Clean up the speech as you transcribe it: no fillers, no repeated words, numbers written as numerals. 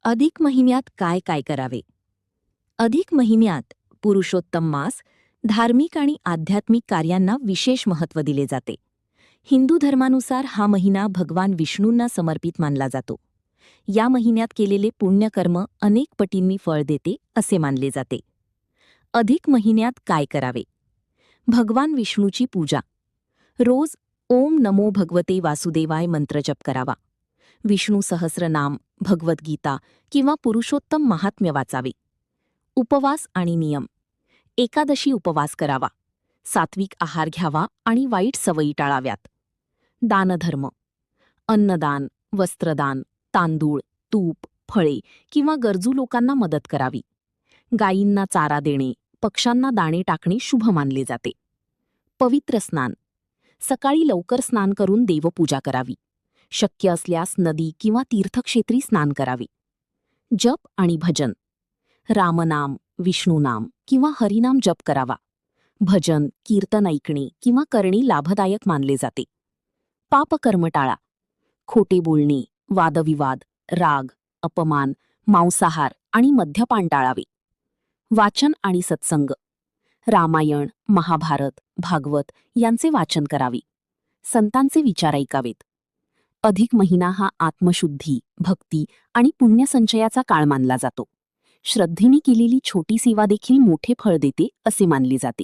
अधिक महिन्यात काय काय करावे? अधिक महिन्यात पुरुषोत्तम मास, धार्मिक आणि आध्यात्मिक कार्यांना विशेष महत्त्व दिले जाते. हिंदू धर्मानुसार हा महिना भगवान विष्णूंना समर्पित मानला जातो. या महिन्यात केलेले पुण्यकर्म अनेक पटींनी फळ देते असे मानले जाते. अधिक महिन्यात काय करावे? भगवान विष्णूची पूजा. रोज ओम नमो भगवते वासुदेवाय मंत्रजप करावा. विष्णू सहस्रनाम, भगवद्गीता किंवा पुरुषोत्तम महात्म्य वाचावे. उपवास आणि नियम. एकादशी उपवास करावा. सात्विक आहार घ्यावा आणि वाईट सवयी टाळाव्यात. दानधर्म. अन्नदान, वस्त्रदान, तांदूळ, तूप, फळे किंवा गरजू लोकांना मदत करावी. गायींना चारा देणे, पक्ष्यांना दाणे टाकणे शुभ मानले जाते. पवित्र स्नान. सकाळी लवकर स्नान करून देवपूजा करावी. शक्य असल्यास नदी किंवा तीर्थक्षेत्री स्नान करावे. जप आणि भजन. रामनाम, विष्णुनाम किंवा हरिनाम जप करावा. भजन, कीर्तन ऐकणे किंवा करणे लाभदायक मानले जाते. पापकर्म टाळा. खोटे बोलणे, वादविवाद, राग, अपमान, मांसाहार आणि मद्यपान टाळावे. वाचन आणि सत्संग. रामायण, महाभारत, भागवत यांचे वाचन करावे. संतांचे विचार ऐकावेत. अधिक महिना हा आत्मशुद्धी, भक्ती आणि पुण्यसंचयाचा काळ मानला जातो. श्रद्धेने केलेली छोटी सेवा देखील मोठे फळ देते असे मानले जाते.